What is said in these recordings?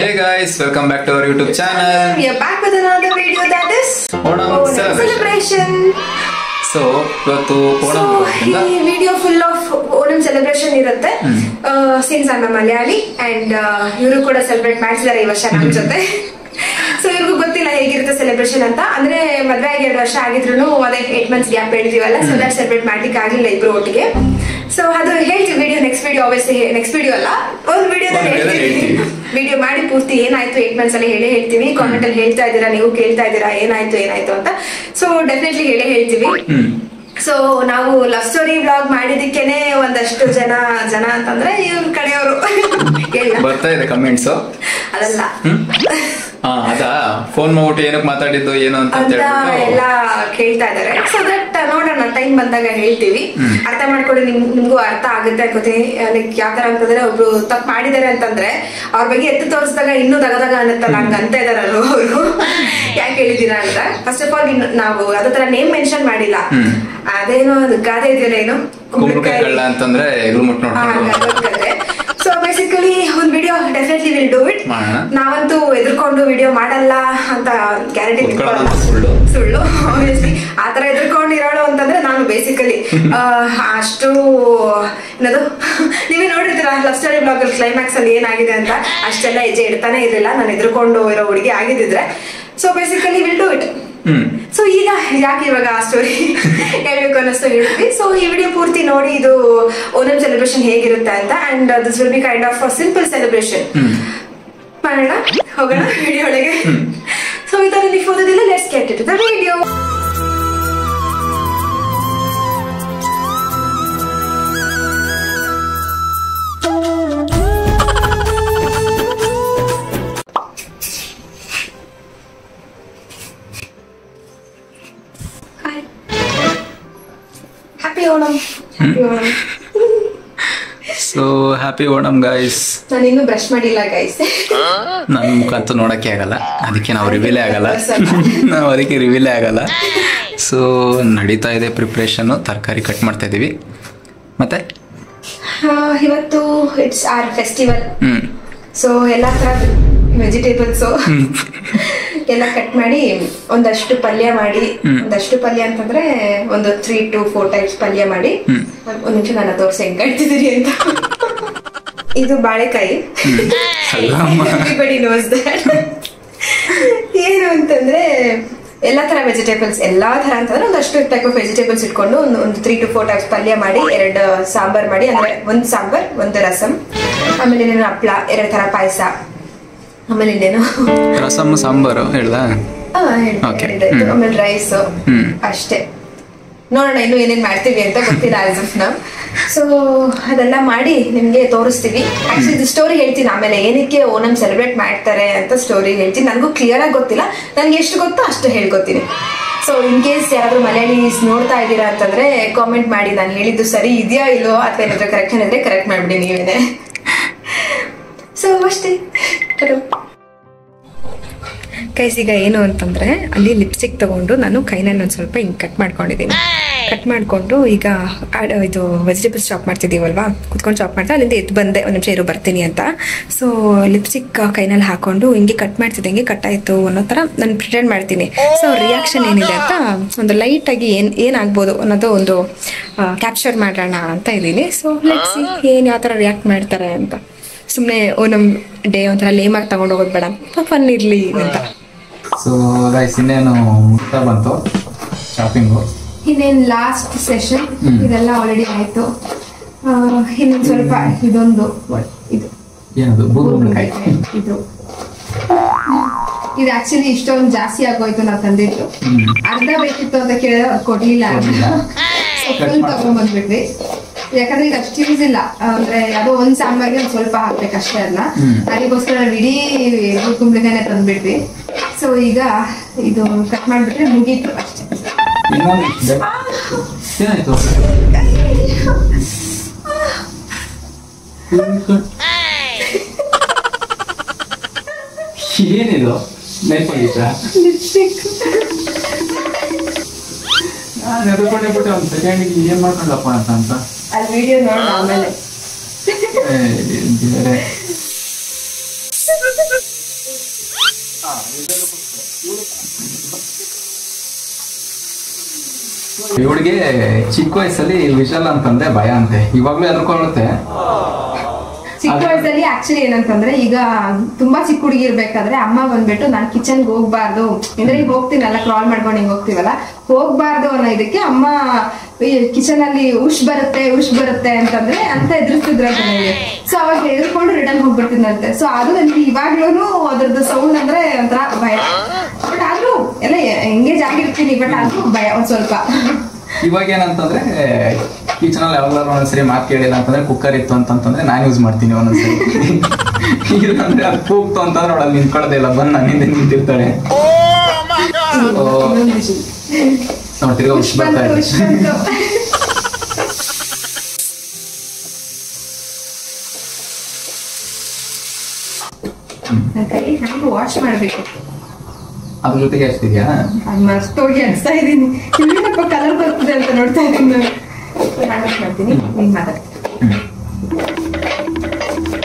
Hey guys, welcome back to our YouTube channel. We are back with another video that is Onam celebration. So, ಇವತ್ತು ಓಣಂ ಈ video full of Onam celebration ಇರುತ್ತೆ. Since I am Malayali and ಇವರು ಕೂಡ celebrate ಮಾಡಿಸಿದ್ದಾರೆ ಈ ವರ್ಷ ನಮ್ಮ ಜೊತೆ. ಸೊ ಇವ್ರಿಗೂ ಗೊತ್ತಿಲ್ಲ ಹೇಗಿರುತ್ತೆ ಸೆಲೆಬ್ರೇಷನ್ ಅಂತ. ಅಂದ್ರೆ ಮದ್ವೆ ಆಗಿ 2 ವರ್ಷ ಆಗಿದ್ರು ಅದೇ 8 months ಗ್ಯಾಪ್ ಹೇಳಿದೀವಲ್ಲ, ಸೊ ದಟ್ ಸೆಲೆಬ್ರೇಟ್ ಮಾಡ್ಲಿಕ್ಕೆ ಆಗಿಲ್ಲ ಇಬ್ರು ಒಟ್ಟಿಗೆ. ಸೊ ಅದು ಹೇಳ್ತೀವಿ ವಿಡಿಯೋ ನೆಕ್ಸ್ಟ್ ವಿಡಿಯೋ ಅಲ್ಲ, ಒಂದು ವಿಡಿಯೋದಲ್ಲಿ ಹೇಳ್ತೀವಿ. ವಿಡಿಯೋ ಮಾಡಿ ಪೂರ್ತಿ ಏನಾಯ್ತು 8 months ಅಲ್ಲಿ ಹೇಳ್ತೀವಿ. ಕಾಮೆಂಟ್ ಅಲ್ಲಿ ಹೇಳ್ತಾ ಇದ್ದೀರಾ, ನೀವು ಕೇಳ್ತಾ ಇದ್ದೀರಾ ಏನಾಯ್ತು ಅಂತ. ಸೊ ಡೆಫಿನೆಟ್ಲಿ ಹೇಳ್ತೀವಿ. ಸೊ ನಾವು ಲವ್ ಸ್ಟೋರಿ ಬ್ಲಾಗ್ ಮಾಡಿದಕ್ಕೇನೆ ಒಂದಷ್ಟು ಜನ ಅಂತಂದ್ರೆ ಇವ್ರ ಕಡೆಯವರು ಬರ್ತಾ ಇದೆ ಕಮೆಂಟ್ಸ್. ಅದಲ್ಲ ಅದಾ ಫೋನ್ ಮಾಡ್ಬಿಟ್ಟು ಏನಕ್ಕೆ ಮಾತಾಡಿದ್ದು ಏನು ಅಂತ ಎಲ್ಲ ಕೇಳ್ತಾ ಇದಾರೆ. ಸೊ ದಟ್ ನೋಡೋಣ, ಟೈಮ್ ಬಂದಾಗ ಹೇಳ್ತೀವಿ. ಅರ್ಥ ಮಾಡ್ಕೊಂಡು ನಿಮ್ಗೂ ಅರ್ಥ ಆಗುತ್ತೆ ಅನ್ಕೋತೀನಿ. ಲೈಕ್ ಯಾವ ತರ ಅಂತಂದ್ರೆ ಒಬ್ರು ತಪ್ಪು ಮಾಡಿದಾರೆ ಅಂತಂದ್ರೆ ಅವ್ರ ಬಗ್ಗೆ ಎತ್ತು ತೋರಿಸಿದಾಗ ಇನ್ನೂ ದಗದಾಗ ಅನ್ನತ್ತಲ್ಲ, ಹಂಗ ಅಂತ ಇದಾರಲ್ವ ಅವರು. ಯಾಕೆ ಹೇಳಿದೀರಾ ಅಂತ ಫಸ್ಟ್ ಆಫ್ ಆಲ್ ನಾವು ಅದೇ ತರ ನೇಮ್ ಮೆನ್ಷನ್ ಮಾಡಿಲ್ಲ. ಅದೇನೋ ಗಾದೆ ಇದೆಯಲ್ಲ, ಏನು ಅಂತಂದ್ರೆ ಸೊ ಬೇಸಿಕಲಿ ಒಂದು video definitely will do it. ನಾವಂತೂ ಎದುರ್ಕೊಂಡು ವಿಡಿಯೋ ಮಾಡಲ್ಲ ಅಂತ ಗ್ಯಾರಂಟಿ ಸುಳ್ಳು. ಆಬ್ವಿಯಸ್ಲಿ ಆತರ ಎದುರ್ಕೊಂಡು ಇರೋಳು ಅಂತಂದ್ರೆ ನಾನು ಬೇಸಿಕಲಿ ಅಷ್ಟು ಏನದು ನೀವೇ ನೋಡಿರ್ತೀರಾ ಲವ್ ಸ್ಟೋರಿ ಬ್ಲಾಗ್ ಅಲ್ಲಿ ಕ್ಲೈಮ್ಯಾಕ್ಸ್ ಅಲ್ಲಿ ಏನಾಗಿದೆ ಅಂತ. ಅಷ್ಟೆಲ್ಲ ಹೆಜ್ಜೆ ಇಡ್ತಾನೆ ಇರಲಿಲ್ಲ ನಾನು ಎದುರ್ಕೊಂಡು ಇರೋ ಹುಡುಗಿ ಆಗಿದ್ದಿದ್ರೆ. So basically will do it. So ಈಗ ಯಾಕೆ ಇವಾಗ ಆ ಸ್ಟೋರಿ ಹೇಳ್ಬೇಕು ಅನ್ನಿಸ್ತು ಹೇಳಿದ್ವಿ. ಸೊ ಈ ವಿಡಿಯೋ ಪೂರ್ತಿ ನೋಡಿ ಇದು ಓಣಂ ಸೆಲೆಬ್ರೇಷನ್ ಹೇಗಿರುತ್ತೆ ಅಂತ. And this will be kind of simple celebration. ಮಾಡೋಣ, ಹೋಗೋಣ ವಿಡಿಯೋ ಒಳಗೆ. ಸೊ ಇದರಲ್ಲಿ ನಿಫೋದಿಲ್ಲ, let's get it the video. So happy Onam guys. ನಾನು ಇನ್ನೂ ಬ್ರಷ್ ಮಾಡಿಲ್ಲ ಗೈಸ್. ನನ್ನ ಮುಖ ಅಂತೂ ನೋಡಕ್ಕೆ ಆಗಲ್ಲ, ಅದಕ್ಕೆ ನಾವು ರಿವೀಲೇ ಆಗಲ್ಲ. ಸೊ ನಡೀತಾ ಇದೆ ಪ್ರಿಪ್ರೇಷನ್. ತರಕಾರಿ ಕಟ್ ಮಾಡ್ತಾ ಇದೀವಿ. ಮತ್ತೆ ಇವತ್ತು ಇಟ್ಸ್ ಆರ್ ಫೆಸ್ಟಿವಲ್. ಸೊ ಎಲ್ಲಾ ತರ ವೆಜಿಟೇಬಲ್ಸ್ ಎಲ್ಲ ಕಟ್ ಮಾಡಿ ಒಂದಷ್ಟು ಪಲ್ಯ ಅಂತಂದ್ರೆ ಒಂದು 3 to 4 ಟೈಪ್ಸ್ ಪಲ್ಯ ಮಾಡಿ. ಒಂದ್ ನಿಮಿಷ ನನ್ನ ತೋರ್ಸಿ ಹೆಂಗ್ ಕಟ್ತಿದ್ದೀರಿ ಅಂತ. ಇದು ಬಾಳೆಕಾಯಿ. Everybody knows that. ಏನು ಅಂತಂದ್ರೆ ಎಲ್ಲಾ ತರ ವೆಜಿಟೇಬಲ್ಸ್, ಎಲ್ಲಾ ತರ ಅಂತಂದ್ರೆ ಒಂದಷ್ಟು ಟೈಪ್ ಆಫ್ ವೆಜಿಟೇಬಲ್ಸ್ ಇಟ್ಕೊಂಡು ಒಂದು 3 to 4 ಟೈಪ್ಸ್ ಪಲ್ಯ ಮಾಡಿ, 2 ಸಾಂಬಾರ್ ಮಾಡಿ, ಅಂದ್ರೆ 1 ಸಾಂಬಾರ್ 1 ರಸಂ, ಆಮೇಲೆ ಇನ್ನೇನು ಹಪ್ಳ, 2 ತರ ಪಾಯಸ, ಆಮೇಲೆ ಇನ್ನೇನು ರಸಂ ಸಾಂಬಾರು ಹೇಳ್ದ, ಆಮೇಲೆ ರೈಸ್. ಅಷ್ಟೇ. ನೋಡೋಣ ಇನ್ನು ಏನೇನ್ ಮಾಡ್ತೀವಿ ಅಂತ ಗೊತ್ತಿಲ್ಲ ಆಸ್ ಆಫ್ ನೌ. ಸೊ ಅದೆಲ್ಲ ಮಾಡಿ ನಿಮ್ಗೆ ತೋರಿಸ್ತೀವಿ. ಆಕ್ಚುಲಿ ಇದು ಸ್ಟೋರಿ ಹೇಳ್ತೀನಿ ಆಮೇಲೆ, ಏನಕ್ಕೆ ಓಣಂ ಸೆಲೆಬ್ರೇಟ್ ಮಾಡ್ತಾರೆ ಅಂತ ಸ್ಟೋರಿ ಹೇಳ್ತೀನಿ. ನನಗೂ ಕ್ಲಿಯರ್ ಆಗಿ ಗೊತ್ತಿಲ್ಲ, ನನ್ಗೆ ಎಷ್ಟು ಗೊತ್ತೋ ಅಷ್ಟು ಹೇಳ್ಕೊತೀನಿ. ಸೊ ಇನ್ ಕೇಸ್ ಯಾರಾದ್ರೂ ಮಲಯಾಳೀಸ್ ನೋಡ್ತಾ ಇದ್ದೀರಾ ಅಂತಂದ್ರೆ ಕಾಮೆಂಟ್ ಮಾಡಿ, ನಾನು ಹೇಳಿದ್ದು ಸರಿ ಇದೆಯಾ ಇಲ್ವೋ ಅಥವಾ ಏನಾದ್ರೂ ಕರೆಕ್ಷನ್ ಇದ್ರೆ ಕರೆಕ್ಟ್ ಮಾಡ್ಬಿಡಿ ನೀವೇನೆ. ಸೊ ಅಷ್ಟೇ ಗೈಸ್. ಈಗ ಏನು ಅಂತಂದ್ರೆ ಅಲ್ಲಿ ಲಿಪ್ಸ್ಟಿಕ್ ತಗೊಂಡು ನಾನು ಕೈನಲ್ಲಿ ಒಂದು ಸ್ವಲ್ಪ ಹಿಂಗೆ ಕಟ್ ಮಾಡ್ಕೊಂಡಿದ್ದೀನಿ. ಕಟ್ ಮಾಡಿಕೊಂಡು ಈಗ ಇದು ವೆಜಿಟೇಬಲ್ಸ್ ಚಾಪ್ ಮಾಡ್ತಿದ್ದೀವಲ್ವಾ, ಕುತ್ಕೊಂಡು ಚಾಪ್ ಮಾಡ್ತಾ ಅಲ್ಲಿಂದ ಎದ್ದು ಬಂದೆ, ಒಂದು ನಿಮಿಷ ಇರೋ ಬರ್ತೀನಿ ಅಂತ. ಸೊ ಲಿಪ್ಸ್ಟಿಕ್ ಕೈನಲ್ಲಿ ಹಾಕೊಂಡು ಹಿಂಗೆ ಕಟ್ ಮಾಡ್ತಿದ್ದೆ, ಹಿಂಗೆ ಕಟ್ ಆಯಿತು ಅನ್ನೋ ಥರ ನಾನು ಪ್ರಿಟೆಂಡ್ ಮಾಡ್ತೀನಿ. ಸೊ ರಿಯಾಕ್ಷನ್ ಏನಿದೆ ಅಂತ ಒಂದು ಲೈಟಾಗಿ ಏನಾಗ್ಬೋದು ಅನ್ನೋದು ಒಂದು ಕ್ಯಾಪ್ಚರ್ ಮಾಡೋಣ ಅಂತ ಇದ್ದೀನಿ. ಸೊ ಲೆಟ್ಸ್ ಸಿ ಏನು ಯಾವ ಥರ ರಿಯಾಕ್ಟ್ ಮಾಡ್ತಾರೆ ಅಂತ. ಸುಮ್ಮನೆ ಓಣಂ ಡೇ ಒಂಥರ ಲೇಮಾಗಿ ತಗೊಂಡು ಹೋಗೋದು ಬೇಡ, ಫನ್ ಇರಲಿ ಅಂತ. ಸೊ ಗೈಸ್ ಇನ್ನೇನು ಮುಗ್ತಾ ಬಂತು ಶಾಪಿಂಗು. ಇನ್ನೇನು ಲಾಸ್ಟ್ ಸೆಷನ್ ಇದೆಲ್ಲ ಆಲ್ರೆಡಿ ಆಯ್ತು. ಇನ್ನೊಂದು ಸ್ವಲ್ಪ ಇದೊಂದು ಇದು ಏನದು ಬೂದುಗುಂಬಳಕಾಯಿ. ಇದು ಆಕ್ಚುಲಿ ಇಷ್ಟೊಂದು ಜಾಸ್ತಿ ಆಗೋಯ್ತು ನಾವು ತಂದಿದ್ದು. ಅರ್ಧ ಬೇಕಿತ್ತು ಅಂತ ಕೇಳಿದ್ರೆ ಅದು ಕೊಡ್ಲಿಲ್ಲ. ಫುಲ್ ತಗೊಂಡ್ಬಂದ್ಬಿಟ್ವಿ. ಯಾಕಂದ್ರೆ ಈಗ ಅಷ್ಟು ಯೂಸ್ ಇಲ್ಲ, ಅಂದ್ರೆ ಅದು ಒಂದ್ ಸಾಂಬಾರ್ಗೆ ಒಂದ್ ಸ್ವಲ್ಪ ಹಾಕ್ಬೇಕಷ್ಟೇ. ಅದಕ್ಕೋಸ್ಕರ ಇಡೀ ಕುಂಬಳಕಾಯಿನೇ ತಂದ್ಬಿಟ್ವಿ. ಸೊ ಈಗ ಇದು ಕಟ್ ಮಾಡ್ಬಿಟ್ರೆ ಮುಗೀತು ಅಷ್ಟೇ. ಏನಿದು ಲಿಪ್ಸ್ಟಿಕ್? ನಾನು ಎದುರ್ಕೊಂಡೇ ಬಿಟ್ಟೆ ಒಂದು ಸೆಕೆಂಡಿಗೆ ಏನ್ ಮಾಡ್ಕೊಂಡಪ್ಪ ಅಂತ. ಅಲ್ಲಿ ವಿಡಿಯೋ ನೋಡಿ ಆಮೇಲೆ ಇವಳಿಗೆ ಚಿಕ್ಕ ವಯಸ್ಸಲ್ಲಿ ವಿಶಾಲ್ ಅಂತಂದ್ರೆ ಭಯ ಅಂತೆ, ಇವಾಗ್ಲೂ ಎದ್ರುಕೊಳ್ಳುತ್ತೆ. ಚಿಕ್ಕ ವಯಸ್ಸಲ್ಲಿ ಆಕ್ಚುಲಿ ಏನಂತಂದ್ರೆ, ಈಗ ತುಂಬಾ ಚಿಕ್ಕ ಹುಡುಗಿ ಇರ್ಬೇಕಾದ್ರೆ ಅಮ್ಮ ಬಂದ್ಬಿಟ್ಟು ನಾನು ಕಿಚನ್ಗೆ ಹೋಗ್ಬಾರ್ದು ಅಂದ್ರೆ, ಈಗ ಹೋಗ್ತೀನಲ್ಲ ಕ್ರಾಲ್ ಮಾಡ್ಕೊಂಡು ಹಿಂಗ್ ಹೋಗ್ತೀವಲ್ಲ, ಹೋಗ್ಬಾರ್ದು ಅನ್ನೋ ಇದಕ್ಕೆ ಅಮ್ಮ ಕಿಚನ್ ಅಲ್ಲಿ ಉಷ್ ಬರುತ್ತೆ ಅಂತಂದ್ರೆ ಅಂತ ಎದುರಿಸ್ತಿದ್ರಂತೆ ನನಗೆ. ಸೊ ಅವಾಗ ಎದುರ್ಕೊಂಡು ರಿಟರ್ನ್ ಹೋಗ್ಬಿಡ್ತಿದ್ದಂತೆ. ಸೊ ಅದು ನನಗೆ ಇವಾಗ್ಲೂ ಅದ್ರದ್ದು ಸೌಂಡ್ ಅಂದ್ರೆ ಒಂಥರ ಭಯ. ಬಟ್ ಆದ್ರೂ ಎಲ್ಲ ಎಂಗೇಜ್ ಆಗಿರ್ತೀನಿ, ಬಟ್ ಆದ್ರೂ ಭಯ ಒಂದ್ ಸ್ವಲ್ಪ. ಇವಾಗ ಏನಂತಂದ್ರೆ ಕಿಚನ್ ಅಲ್ಲಿ ಯಾವಾಗ್ಲಾರು ಒಂದ್ಸರಿ ಮಾತು ಕೇಳಿಲ್ಲ ಅಂತಂದ್ರೆ, ಕುಕ್ಕರ್ ಇತ್ತು ಅಂತಂದ್ರೆ ನಾನು ಯೂಸ್ ಮಾಡ್ತೀನಿ ಒಂದೊಂದ್ಸರಿ. ಇಲ್ಲಾಂದ್ರೆ ಅದು ಕೂಗ್ತು ಅಂತಂದ್ರೆ ಅವಳು ಅಲ್ಲಿ ನಿಂತ್ಕೊಳ್ಳೋದೇ ಇಲ್ಲ, ಬಂದು ನನ್ನಿಂದ ನಿಂತಿರ್ತಾಳೆ. ತಿರ್ಗಾ ಉಷ್ ಬರ್ತಾ ಇದೆ. ವಾಶ್ ಮಾಡ್ಬೇಕು. ಅದ್ರ ಜೊತೆಗೆ ಎಷ್ಟಿದ್ಯಾ ಮಸ್ತೋಗಿ ಅನ್ಸ್ತಾ ಇದೀನಿ. ಇಲ್ಲಿನಪ್ಪ ಕಲರ್ ಬರ್ತದೆ ಅಂತ ನೋಡ್ತಾ ಇದೀನಿ ನಾನು. ಮಾಡ್ತೀನಿ, ನೀನ್ ಮಾತಾಡ್ತೀನಿ.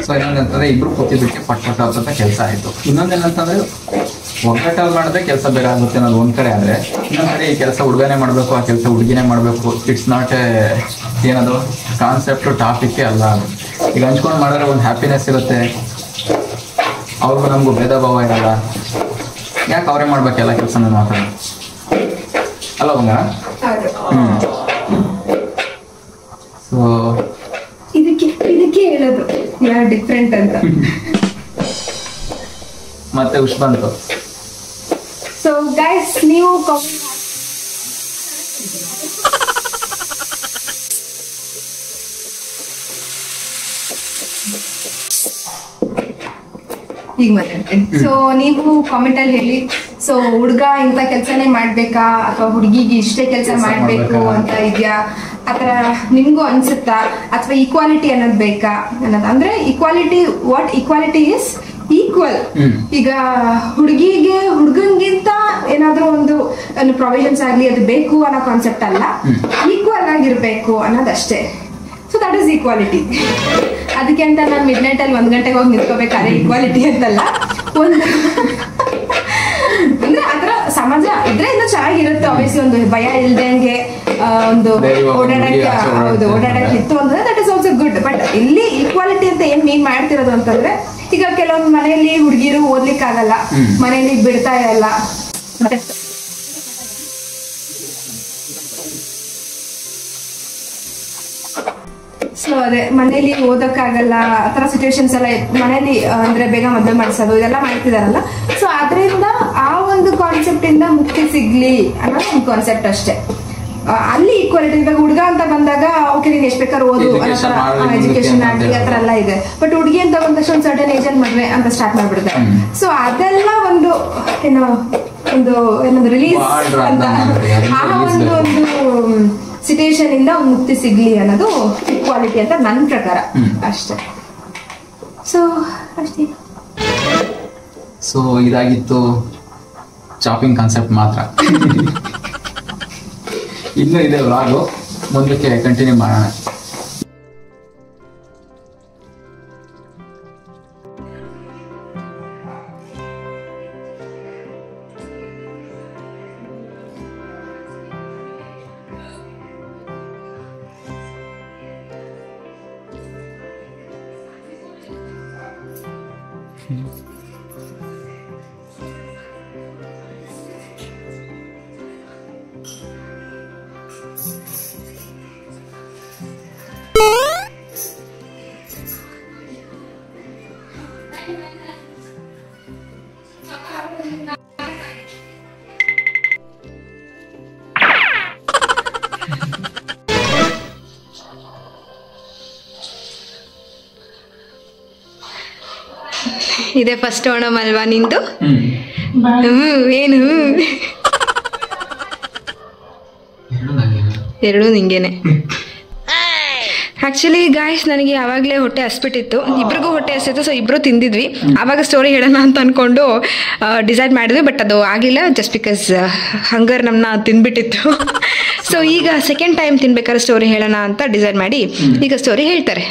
ಸೊ ಇನ್ನೊಂದಂತಂದ್ರೆ ಇಬ್ರು ಕೂತಿದ್ದಕ್ಕೆ ಪಟ್ ಅಂತ ಕೆಲಸ ಆಯ್ತು. ಇನ್ನೊಂದೇನಂತಂದ್ರೆ ಒಗ್ಗಟ್ಟಲ್ಲಿ ಮಾಡಿದ್ರೆ ಕೆಲಸ ಬೇರೆ ಆಗುತ್ತೆ ಅನ್ನೋದು ಒಂದ್ ಕಡೆ, ಆದ್ರೆ ಇನ್ನೊಂದ್ ಕಡೆ ಈ ಕೆಲಸ ಹುಡುಗನೇ ಮಾಡ್ಬೇಕು, ಆ ಕೆಲಸ ಹುಡುಗಿನೇ ಮಾಡ್ಬೇಕು. ಇಟ್ಸ್ ನಾಟ್ ಏನದು ಕಾನ್ಸೆಪ್ಟ್ ಟಾಪಿಕ್ ಅಲ್ಲ. ಈಗ ಹಂಚ್ಕೊಂಡು ಮಾಡಿದ್ರೆ ಒಂದು ಹ್ಯಾಪಿನೆಸ್ ಇರುತ್ತೆ, ಅವ್ರಿಗೂ ನಮಗೂ ಭೇದ ಭಾವ ಇರಲ್ಲ. ಯಾಕೆ ಅವರೇ ಮಾಡ್ಬೇಕೆಲ್ಲ ಕೆಲಸ ಮಾತ್ರ ಅಲ್ಲ ಬಂಗ. ಸೊ ಇದಕ್ಕೆ ಹೇಳೋದು ಯಾರು ಡಿಫ್ರೆಂಟ್ ಅಂತ. ಮತ್ತೆ ಉಷ್ ಬಂತು. ಸೊ ಗೈಸ್, ನೀವು ಈಗ ಮಾತಾಡ್ತೀನಿ. ಸೊ ನೀವು ಕಾಮೆಂಟ್ ಅಲ್ಲಿ ಹೇಳಿ, ಸೊ ಹುಡ್ಗ ಇಂಥ ಕೆಲ್ಸನೇ ಮಾಡ್ಬೇಕಾ ಅಥವಾ ಹುಡುಗಿಗೆ ಇಷ್ಟೇ ಕೆಲಸ ಮಾಡ್ಬೇಕು ಅಂತ ಇದೆಯಾ, ಆತರ ನಿಮ್ಗೂ ಅನ್ಸುತ್ತಾ, ಅಥವಾ ಈಕ್ವಾಲಿಟಿ ಅನ್ನೋದು ಬೇಕಾ ಅನ್ನೋದು. ಅಂದ್ರೆ equality, what equality is equal. ಈಗ ಹುಡುಗಂಗಿಂತ ಏನಾದ್ರೂ ಒಂದು ಪ್ರೊವಿಷನ್ಸ್ ಆಗ್ಲಿ ಅದು ಬೇಕು ಅನ್ನೋ ಕಾನ್ಸೆಪ್ಟ್ ಅಲ್ಲ, ಈಕ್ವಲ್ ಆಗಿರ್ಬೇಕು ಅನ್ನೋದಷ್ಟೇ. So that is equality. ಅದಕ್ಕೆ ಅಂತ ನಾನು ಮಿಡ್ ನೈಟ್ ಅಲ್ಲಿ 1 ಗಂಟೆಗೆ ಹೋಗಿ ನಿಂತ್ಕೋಬೇಕಾದ್ರೆ ಈಕ್ವಾಲಿಟಿ ಅಂತಲ್ಲ. ಒಂದು ಅಂದ್ರೆ ಆತರ ಸಮಾಜ ಇದ್ರೆ ಇನ್ನೂ ಚೆನ್ನಾಗಿರುತ್ತೆ. ಆಬ್ವಿಯಸ್ಲಿ ಒಂದು ಭಯ ಇಲ್ದಂಗೆ ಒಂದು ಓಡಾಡಕ್ಕೆ ಇತ್ತು ಅಂದ್ರೆ that is also good. But ಇಲ್ಲಿ ಈಕ್ವಾಲಿಟಿ ಅಂತ ಏನ್ ಮೀನ್ ಮಾಡ್ತಿರೋದು ಅಂತಂದ್ರೆ, ಈಗ ಕೆಲವೊಂದು ಮನೆಯಲ್ಲಿ ಹುಡುಗಿರು ಓದ್ಲಿಕ್ಕೆ ಆಗಲ್ಲ, ಮನೆಯಲ್ಲಿ ಬಿಡ್ತಾ ಇರಲ್ಲ, ಸೊ ಅದೇ ಮನೇಲಿ ಓದಕ್ಕಾಗಲ್ಲ, ಆತರ ಸಿಚುವೇಶನ್ಸ್ ಎಲ್ಲ ಮನೇಲಿ ಅಂದ್ರೆ ಬೇಗ ಮದುವೆ ಮಾಡಿಸೋದು ಇದೆಲ್ಲ ಮಾಡ್ತಿದಾರಲ್ಲ. ಸೊ ಅದರಿಂದ ಆ ಒಂದು ಕಾನ್ಸೆಪ್ಟ್ ಇಂದ ಮುಕ್ತಿ ಸಿಗ್ಲಿ ಅನ್ನೋ ಒಂದು ಕಾನ್ಸೆಪ್ಟ್ ಅಷ್ಟೇ. ಅಲ್ಲಿ ಈಕ್ವಾಲಿಟಿ. ಇವಾಗ ಹುಡುಗ ಅಂತ ಬಂದಾಗ ಓಕೆ ನೀನ್ ಎಷ್ಟ್ ಬೇಕಾದ್ರೆ ಓದು, ಎಜುಕೇಶನ್ ಆಗ್ಲಿ ಆತರ ಎಲ್ಲ ಇದೆ. ಬಟ್ ಹುಡುಗಿ ಅಂತ ಬಂದ ತಕ್ಷಣ ಒಂದು ಸರ್ಟನ್ ಏಜ್ ಅಲ್ಲಿ ಮದ್ವೆ ಅಂತ ಸ್ಟಾರ್ಟ್ ಮಾಡ್ಬಿಡ್ತಾರೆ. ಸೊ ಅದೆಲ್ಲ ಒಂದು ಏನೊಂದು ರಿಲೀಸ್ ಅಂತ, ಆ ಒಂದು ಸಿಚುಯೇಷನ್ ಇಂದ ಒಂದು ಮುಕ್ತಿ ಸಿಗ್ಲಿ ಅನ್ನೋದು ಈಕ್ವಾಲಿಟಿ ಅಂತ ನನ್ನ ಪ್ರಕಾರ ಅಷ್ಟೇ. ಸೊ ಅಷ್ಟೇ. ಸೊ ಇದಾಗಿತ್ತು ಶಾಪಿಂಗ್ ಕಾನ್ಸೆಪ್ಟ್ ಮಾತ್ರ. ಇನ್ನೂ ಇದೆ ವ್ಲಾಗು, ಮುಂದಕ್ಕೆ ಕಂಟಿನ್ಯೂ ಮಾಡೋಣ. ಇದೇ ಫಸ್ಟ್ ಓಣಂ ಅಲ್ವಾ ನಿಂದು? ಏನು ಎರಡು ನಿಂಗೇನೆ. ಆಕ್ಚುಲಿ ಗಾಯ್ಸ್, ನನಗೆ ಯಾವಾಗಲೇ ಹೊಟ್ಟೆ ಹಸ್ಬಿಟ್ಟಿತ್ತು, ಇಬ್ರಿಗೂ ಹೊಟ್ಟೆ ಹಸಿತ್ತು. ಸೊ ಇಬ್ರು ತಿಂದಿದ್ವಿ. ಆವಾಗ ಸ್ಟೋರಿ ಹೇಳೋಣ ಅಂತ ಅನ್ಕೊಂಡು ಡಿಸೈಡ್ ಮಾಡಿದ್ವಿ, ಬಟ್ ಅದು ಆಗಿಲ್ಲ, ಜಸ್ಟ್ ಬಿಕಾಸ್ ಹಂಗರ್ ನಮ್ಮನ್ನ ತಿಂದ್ಬಿಟ್ಟಿತ್ತು. ಸೊ ಈಗ ಸೆಕೆಂಡ್ ಟೈಮ್ ತಿನ್ಬೇಕಾದ್ರೆ ಸ್ಟೋರಿ ಹೇಳೋಣ ಅಂತ ಡಿಸೈಡ್ ಮಾಡಿ ಈಗ ಸ್ಟೋರಿ ಹೇಳ್ತಾರೆ.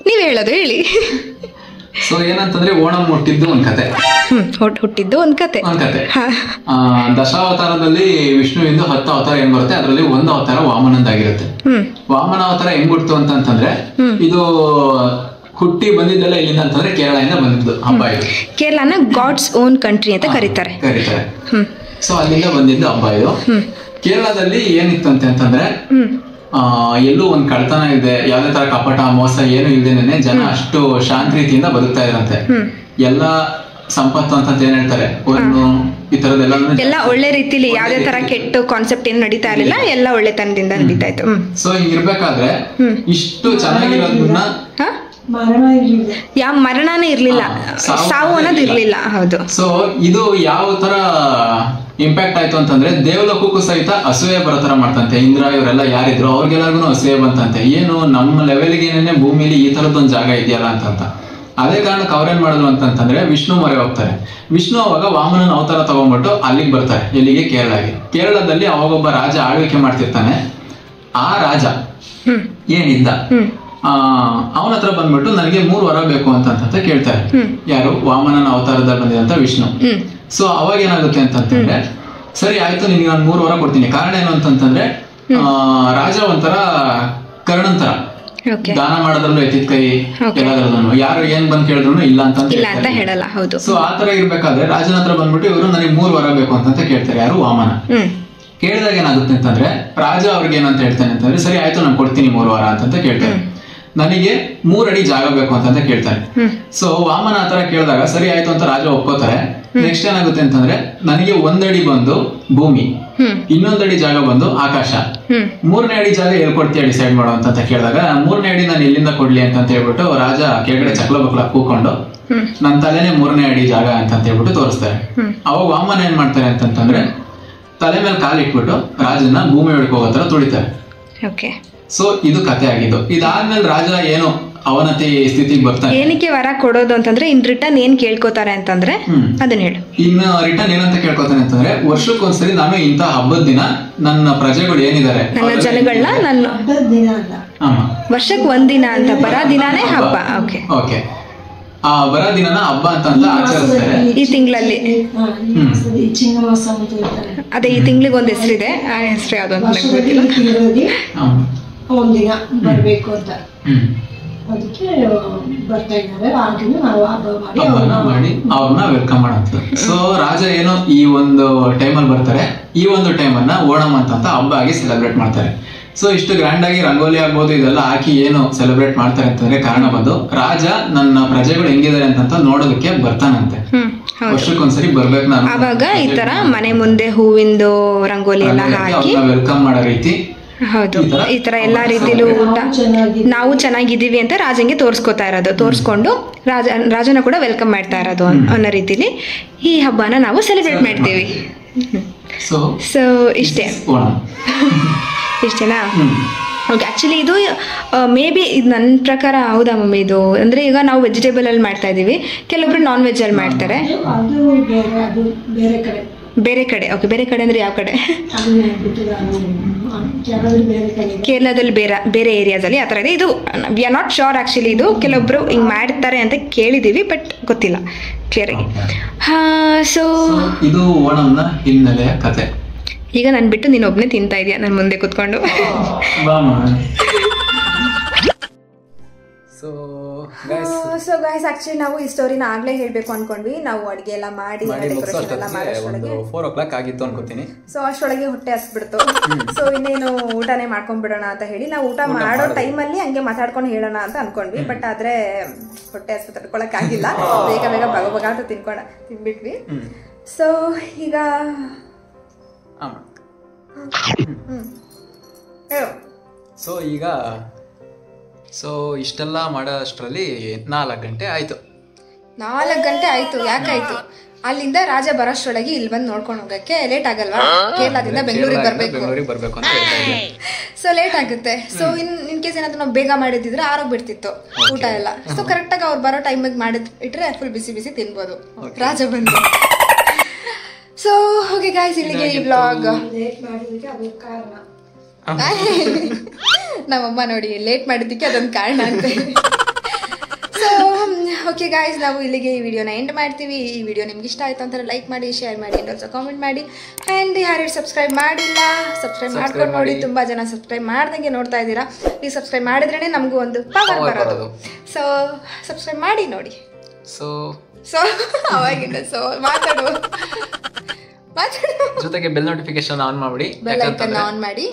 ನೀವು ಹೇಳೋದು ಹೇಳಿ. ಸೊ ಏನಂತಂದ್ರೆ ಓಣಂ ಹುಟ್ಟಿದ್ದು ಒಂದ್ ಕತೆ. ಹುಟ್ಟಿದ್ದು ಒಂದ್ ಕತೆ. ದಶಾವತಾರದಲ್ಲಿ ವಿಷ್ಣುವಿಂದು 10 ಅವತಾರ ಏನ್ ಬರುತ್ತೆ, ಅದರಲ್ಲಿ ಒಂದು ಅವತಾರ ವಾಮನಂದಾಗಿರುತ್ತೆ. ವಾಮನ ಅವತಾರ ಹೆಂಗ್ ಹುಡ್ತು ಅಂತಂದ್ರೆ, ಇದು ಹುಟ್ಟಿ ಬಂದಿದ್ದೆಲ್ಲ ಎಲ್ಲಿಂದ ಅಂತಂದ್ರೆ ಕೇರಳದಿಂದ ಬಂದಿದ್ದು ಹಬ್ಬ ಇದು. ಕೇರಳನ ಗಾಡ್ಸ್ ಓನ್ ಕಂಟ್ರಿ ಅಂತ ಕರೀತಾರೆ. ಸೊ ಅಲ್ಲಿಂದ ಬಂದಿದ್ದು ಹಬ್ಬ ಇದು. ಕೇರಳದಲ್ಲಿ ಏನಿತ್ತು ಅಂತಂದ್ರೆ, ಎಲ್ಲೂ ಒಂದ್ ಕಳ್ತನ ಇದೆ, ಯಾವ್ದೇ ತರ ಕಪಟ ಮೋಸ ಏನು ಇಲ್ದೇನೆ ಜನ ಅಷ್ಟು ಶಾಂತ ರೀತಿಯಿಂದ ಬದುಕ್ತಾ ಇದ್ರಂತೆ. ಎಲ್ಲಾ ಸಂಪತ್ತು ಅಂತ ಏನ್ ಹೇಳ್ತಾರೆ, ಒಂದು ಈ ತರದೆಲ್ಲ ಒಳ್ಳೆ ರೀತಿಲಿ ಯಾವ್ದೇ ತರ ಕೆಟ್ಟ ಕಾನ್ಸೆಪ್ಟ್ ಏನು ನಡೀತಾ ಇರಲಿಲ್ಲ, ಎಲ್ಲ ಒಳ್ಳೆತನದಿಂದ ನಡೀತಾ ಇತ್ತು. ಸೊ ಹಿಂಗಿರ್ಬೇಕಾದ್ರೆ ಇಷ್ಟು ಚೆನ್ನಾಗಿರೋದನ್ನ ಯಾವ ಮರಣನೇ ಇರ್ಲಿಲ್ಲ, ಸಾವು ಅನ್ನೋದು ಇರ್ಲಿಲ್ಲ. ಹೌದು. ಸೊ ಇದು ಯಾವ ತರ ಇಂಪ್ಯಾಕ್ಟ್ ಆಯ್ತು ಅಂತಂದ್ರೆ, ದೇವಲೋಕಕ್ಕೂ ಸಹಿತ ಅಸೂಯೆ ಬರೋ ತರ ಮಾಡ್ತಂತೆ. ಇಂದ್ರ ಇವರೆಲ್ಲ ಯಾರಿದ್ರು ಅವ್ರಿಗೆಲ್ಲರಿಗೂ ಅಸೂಯೆ ಬಂತಂತೆ, ಏನು ನಮ್ಮ ಲೆವೆಲ್ಗೇನೆ ಭೂಮಿಲಿ ಈ ತರದೊಂದು ಜಾಗ ಇದೆಯಲ್ಲ ಅಂತ. ಅದೇ ಕಾರಣಕ್ಕೆ ಅವ್ರೇನ್ ಮಾಡಿದ್ರು ಅಂತಂದ್ರೆ, ವಿಷ್ಣು ಮೊರೆ ಹೋಗ್ತಾರೆ. ವಿಷ್ಣು ಅವಾಗ ವಾಮನನ ಅವತಾರ ತಗೊಂಡ್ಬಿಟ್ಟು ಅಲ್ಲಿಗೆ ಬರ್ತಾರೆ. ಎಲ್ಲಿಗೆ? ಕೇರಳಗೆ. ಕೇರಳದಲ್ಲಿ ಅವಾಗೊಬ್ಬ ರಾಜ ಆಳ್ವಿಕೆ ಮಾಡ್ತಿರ್ತಾನೆ. ಆ ರಾಜ ಏನಿದ್ದ ಅವನ ಹತ್ರ ಬಂದ್ಬಿಟ್ಟು ನನಗೆ 3 ವರ ಬೇಕು ಅಂತ ಕೇಳ್ತಾರೆ. ಯಾರು? ವಾಮನನ ಅವತಾರದಲ್ಲಿ ಬಂದಿದಂತ ವಿಷ್ಣು. ಸೊ ಅವಾಗ ಏನಾಗುತ್ತೆ ಅಂತಂದ್ರೆ, ಸರಿ ಆಯ್ತು ನಿನ್ಗೆ ನಾನು 3 ವರ ಕೊಡ್ತೀನಿ. ಕಾರಣ ಏನು ಅಂತಂತಂದ್ರೆ, ರಾಜ ಒಂಥರ ಕರ್ಣಂತರ, ದಾನ ಮಾಡೋದ್ರಲ್ಲೂ ಎತ್ತಿದ ಕೈ, ಎಲ್ಲದ್ರಲ್ಲೂ ಯಾರು ಏನ್ ಬಂದ್ ಕೇಳಿದ್ರು ಇಲ್ಲ ಅಂತ ಹೇಳಲ್ಲ. ಸೊ ಆತರ ಇರ್ಬೇಕಾದ್ರೆ ರಾಜನ ಹತ್ರ ಬಂದ್ಬಿಟ್ಟು ಇವರು ನನಗೆ 3 ವರ ಬೇಕು ಅಂತ ಕೇಳ್ತಾರೆ. ಯಾರು? ವಾಮನ. ಕೇಳಿದಾಗ ಏನಾಗುತ್ತೆ ಅಂತಂದ್ರೆ, ರಾಜ ಅವ್ರಿಗೆ ಏನಂತ ಹೇಳ್ತಾನೆ ಅಂತಂದ್ರೆ, ಸರಿ ಆಯ್ತು ನಾನು ಕೊಡ್ತೀನಿ 3 ವರ ಅಂತ ಕೇಳ್ತಾರೆ. ನನಗೆ 3 ಅಡಿ ಜಾಗ ಬೇಕು ಅಂತ ಕೇಳ್ತಾರೆ. ಸೊ ವಾಮನ ಆತರ ಕೇಳಿದಾಗ ಸರಿ ಆಯ್ತು ಅಂತ ರಾಜ ಒಪ್ಕೋತಾರೆ. ನೆಕ್ಸ್ಟ್ ಏನಾಗುತ್ತೆ ಅಂತಂದ್ರೆ, ನನಗೆ 1 ಅಡಿ ಬಂದು ಭೂಮಿ, 1 ಅಡಿ ಜಾಗ ಬಂದು ಆಕಾಶ, 3ನೇ ಅಡಿ ಜಾಗ ಎಲ್ಲಿ ಕೊಡ್ತೀಯ ಡಿಸೈಡ್ ಮಾಡೋ ಅಂತ ಕೇಳಿದಾಗ, 3ನೇ ಅಡಿ ನಾನು ಎಲ್ಲಿಂದ ಕೊಡ್ಲಿ ಅಂತ ಹೇಳ್ಬಿಟ್ಟು ರಾಜ ಕೆಳಗಡೆ ಚಕ್ಲ ಬಕ್ಲ ಕೂಕೊಂಡು ನನ್ನ ತಲೆನೇ 3ನೇ ಅಡಿ ಜಾಗ ಅಂತ ಹೇಳ್ಬಿಟ್ಟು ತೋರಿಸ್ತಾರೆ. ಅವಾಗ ವಾಮನ ಏನ್ ಮಾಡ್ತಾರೆ ಅಂತಂದ್ರೆ, ತಲೆ ಮೇಲೆ ಕಾಲಿಟ್ಬಿಟ್ಟು ರಾಜನ ಭೂಮಿ ಒಳಗೆ ಹೋಗೋ ತರ ತುಳಿತಾರೆ. ಸೊ ಇದು ಕತೆ ಆಗಿದ್ದು. ಇದಾದ್ಮೇಲೆ ರಾಜ ಏನು ಅವನತಿ ಸ್ಥಿತಿಗೆ ಬರ್ತಾನೆ. ಏನಕ್ಕೆ ವರ ಕೊಡೋದು ಅಂತಂದ್ರೆ, ಇನ್ ರಿಟರ್ನ್ ಏನ್ ಕೇಳ್ಕೊತಾರೆ ಅಂತಂದ್ರೆ ಅದನ್ನ ಹೇಳು. ಇನ್ನು ರಿಟರ್ನ್ ಏನಂತ ಕೇಳ್ಕೊತಾನೆ ಅಂತಂದ್ರೆ, ವರ್ಷಕ್ಕೊಂದ್ಸರಿ ನಾನು ಇಂತ ಹಬ್ಬದ ದಿನ ನನ್ನ ಪ್ರಜೆಗಳು ಏನಿದ್ದಾರೆ, ನನ್ನ ಜನಗಳನ್ನ ನಾನು ವರ್ಷಕ್ಕೆ 1 ದಿನ ಅಂತ, ಬರ ದಿನಾನೇ ಹಬ್ಬ. ಓಕೆ. ಆ ಬರ ದಿನನ ಹಬ್ಬ ಅಂತ ಆಚರಿಸ್ತಾರೆ ಈ ತಿಂಗಳಲ್ಲಿ. ಅದೇ ಈ ತಿಂಗಳಿಗೆ ಒಂದು ಹೆಸರಿದೆ, ಆ ಹೆಸರು ಯಾವ್ದು ಅಂತ ನನಗೆ ಗೊತ್ತಿಲ್ಲ. ಒಂದಿನ ಬರ್ಬೇಕು ಅಂತ ಅದಕ್ಕೆ ಬರ್ತಾ ಇದ್ದಾರೆ. ಆ ದಿನ ನಾವು ಹಬ್ಬ ಮಾಡಿ ಅವ್ರನ್ನ ವೆಲ್ಕಮ್ ಮಾಡಂತ. ಸೊ ರಾಜ ಏನೋ ಈ ಒಂದು ಟೈಮಲ್ಲಿ ಬರ್ತಾರೆ. ಈ ಒಂದು ಟೈಮನ್ನ ಓಣಂ ಅಂತ ಹಬ್ಬ ಆಗಿ ಸೆಲೆಬ್ರೇಟ್ ಮಾಡ್ತಾರೆ. ಸೊ ಇಷ್ಟು ಗ್ರ್ಯಾಂಡ್ ಆಗಿ ರಂಗೋಲಿ ಆಗ್ಬೋದು ಇದೆಲ್ಲ ಹಾಕಿ ಏನು ಸೆಲೆಬ್ರೇಟ್ ಮಾಡ್ತಾರೆ ಅಂತಂದ್ರೆ, ಕಾರಣ ಬಂದು ರಾಜ ನನ್ನ ಪ್ರಜೆಗಳು ಹೆಂಗಿದ್ದಾರೆ ಅಂತ ನೋಡೋದಕ್ಕೆ ಬರ್ತಾನಂತೆ. ವರ್ಷಕ್ಕೊಂದ್ಸರಿ ಬರ್ಬೇಕು ನಾನು. ಅವಾಗ ಈ ತರ ಮನೆ ಮುಂದೆ ಹೂವಿಂದು ರಂಗೋಲಿ ಎಲ್ಲ ಹಾಕಿ ವೆಲ್ಕಮ್ ಮಾಡೋ ರೀತಿ. ಹೌದು, ಈ ತರ ಎಲ್ಲಾ ರೀತಿಲೂ ಊಟ, ನಾವು ಚೆನ್ನಾಗಿದ್ದೀವಿ ಅಂತ ರಾಜಂಗೆ ತೋರ್ಸ್ಕೊತಾ ಇರೋದು, ತೋರ್ಸ್ಕೊಂಡು ರಾಜನ ಕೂಡ ವೆಲ್ಕಮ್ ಮಾಡ್ತಾ ಇರೋದು ಅನ್ನೋ ರೀತಿಲಿ ಈ ಹಬ್ಬನ ನಾವು ಸೆಲೆಬ್ರೇಟ್ ಮಾಡ್ತೀವಿ. ಸೊ ಇಷ್ಟೇನಾ? ಓಕೆ. ಆ್ಯಕ್ಚುಲಿ ಇದು ಮೇ ಬಿ ಇದು ನನ್ನ ಪ್ರಕಾರ ಹೌದಾ ಮಮ್ಮಿ? ಇದು ಅಂದರೆ ಈಗ ನಾವು ವೆಜಿಟೇಬಲಲ್ಲಿ ಮಾಡ್ತಾ ಇದ್ದೀವಿ, ಕೆಲವೊಬ್ರು ನಾನ್ ವೆಜ್ಜಲ್ಲಿ ಮಾಡ್ತಾರೆ. ಬೇರೆ ಕಡೆ. ಓಕೆ, ಬೇರೆ ಕಡೆ ಅಂದರೆ ಯಾವ ಕಡೆ? ಕೇರಳದಲ್ಲಿ ಬೇರೆ ಏರಿಯಾದಲ್ಲಿ ಆ ಥರ ಇದೆ. ಇದು we are not sure actually. ಇದು ಕೆಲವೊಬ್ರು ಹಿಂಗೆ ಮಾಡ್ತಾರೆ ಅಂತ ಕೇಳಿದ್ದೀವಿ, ಬಟ್ ಗೊತ್ತಿಲ್ಲ ಕ್ಲಿಯರಾಗಿ. ಸೊ ಇದು ಓಣಂನ ಹಿನ್ನೆಲೆಯ ಕತೆ. ಈಗ ನಾನು ಬಿಟ್ಟು ನೀನು ಒಬ್ಬನೇ ತಿಂತಾ ಇದೆಯಾ ನನ್ನ ಮುಂದೆ ಕೂತ್ಕೊಂಡು. ಸೊ ಗೈಸ್, ಆಕ್ಚುಲಿ ನಾವು ಈ ಸ್ಟೋರಿನ ಆಗ್ಲೇ ಹೇಳ್ಬೇಕು ಅನ್ಕೊಂಡ್ವಿ. ನಾವು ಅಡುಗೆ ಎಲ್ಲ ಮಾಡಿ ಡೆಕೋರೇಷನ್ ಎಲ್ಲ ಮಾಡೋಷ್ಟೊಳಗೆ 4 o'clock ಆಗಿತ್ತು ಅನ್ಕೋತೀನಿ. ಸೊ ಅಷ್ಟೊಳಗೆ ಹೊಟ್ಟೆ ಹಸ್ಬಿಡ್ತು. ಸೊ ಇನ್ನೇನು ಊಟನೇ ಮಾಡ್ಕೊಂಡ್ಬಿಡೋಣ ಅಂತ ಹೇಳಿ ನಾವು ಊಟ ಮಾಡೋ ಟೈಮಲ್ಲಿ ಹಂಗೆ ಮಾತಾಡ್ಕೊಂಡು ಹೇಳೋಣ ಅಂತ ಅನ್ಕೊಂಡ್ವಿ. ಬಟ್ ಆದ್ರೆ ಹೊಟ್ಟೆ ಹಸ್ಬಿಟ್ಟು ತಡ್ಕೊಳಕ್ ಆಗಿಲ್ಲ. ಬೇಗ ಬಗ ಅಂತ ತಿನ್ಬಿಟ್ವಿ. ಸೊ ಈಗ ಸೊ ಇಷ್ಟೆಲ್ಲ ಮಾಡೋಷ್ಟರಲ್ಲಿ 4 ಗಂಟೆ ಆಯ್ತು. 4 ಗಂಟೆ ಆಯ್ತು. ಯಾಕಾಯ್ತು? ಅಲ್ಲಿಂದ ರಾಜ ಬರೋಷ್ಟರೊಳಗೆ ಇಲ್ಲಿ ಬಂದು ನೋಡ್ಕೊಂಡು ಹೋಗಕ್ಕೆ ಲೇಟ್ ಆಗಲ್ವಾ? ಕೇರಳದಿಂದ ಬೆಂಗಳೂರಿಗೆ ಬರ್ಬೇಕು ಅಂತ. ಸೊ ಲೇಟ್ ಆಗುತ್ತೆ. ಸೊ ಇನ್ ಕೇಸ್ ಏನಾದ್ರು ನಾವು ಬೇಗ ಮಾಡಿದ್ರೆ ಆರೋಗ್ಬಿಡ್ತಿತ್ತು ಊಟ ಎಲ್ಲ. ಸೊ ಕರೆಕ್ಟಾಗಿ ಅವ್ರು ಬರೋ ಟೈಮಿಗೆ ಮಾಡಿಟ್ರೆ ಫುಲ್ ಬಿಸಿ ತಿನ್ಬೋದು ರಾಜ ಬಂದು. ಸೊ ಓಕೆ ಗಾಯ್ಸ್, ಇಲ್ಲಿಗೆ ಈ ವ್ಲಾಗ್. ನಮ್ಮಮ್ಮ ನೋಡಿ ಲೇಟ್ ಮಾಡಿದ್ದಕ್ಕೆ ಅದೊಂದು ಕಾರಣ ಅಂತ. ಸೊ ಓಕೆ ಗಾಯ್ಸ್, ನಾವು ಇಲ್ಲಿಗೆ ಈ ವಿಡಿಯೋನ ಎಂಡ್ ಮಾಡ್ತೀವಿ. ಈ ವಿಡಿಯೋ ನಿಮ್ಗೆ ಇಷ್ಟ ಆಯ್ತು ಅಂತಾರೆ ಲೈಕ್ ಮಾಡಿ, ಶೇರ್ ಮಾಡಿ, ಅಂಡ್ ಆಲ್ಸೋ ಕಾಮೆಂಟ್ ಮಾಡಿ. ಆ್ಯಂಡ್ ಯಾರು ಸಬ್ಸ್ಕ್ರೈಬ್ ಮಾಡಿಲ್ಲ ಸಬ್ಸ್ಕ್ರೈಬ್ ಮಾಡ್ಕೊಂಡು ನೋಡಿ. ತುಂಬ ಜನ ಸಬ್ಸ್ಕ್ರೈಬ್ ಮಾಡ್ದಂಗೆ ನೋಡ್ತಾ ಇದ್ದೀರಾ. ನೀವು ಸಬ್ಸ್ಕ್ರೈಬ್ ಮಾಡಿದ್ರೇ ನಮಗೂ ಒಂದು ಪವರ್ ಬರೋದು. ಸೊ ಸಬ್ಸ್ಕ್ರೈಬ್ ಮಾಡಿ ನೋಡಿ. ಸೊ ಅವಾಗಿಂದ ಮಾತಾಡು ಜೊತೆಗೆ ಬೆಲ್ ನೋಟಿಫಿಕೇಶನ್ ಆನ್ ಮಾಡಿ, ಬೆಲ್ ಐಕನ್ ಆನ್ ಮಾಡಿ.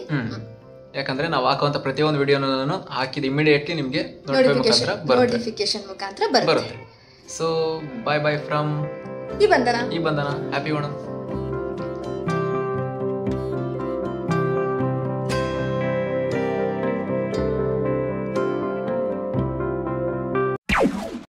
ಯಾಕಂದ್ರೆ ನಾವು ಹಾಕುವಂತ ಪ್ರತಿಯೊಂದು ವಿಡಿಯೋನು ಹಾಕಿದ ಇಮಿಡಿಯೇಟ್ಲಿ ನಿಮಗೆ ನೋಟಿಫಿಕೇಶನ್ ಮುಖಾಂತರ ಬರುತ್ತೆ. ಸೊ ಬೈ ಬೈ ಫ್ರಮ್ ಈ ಬಂಧನ. ಹ್ಯಾಪಿ ಓಣಂ.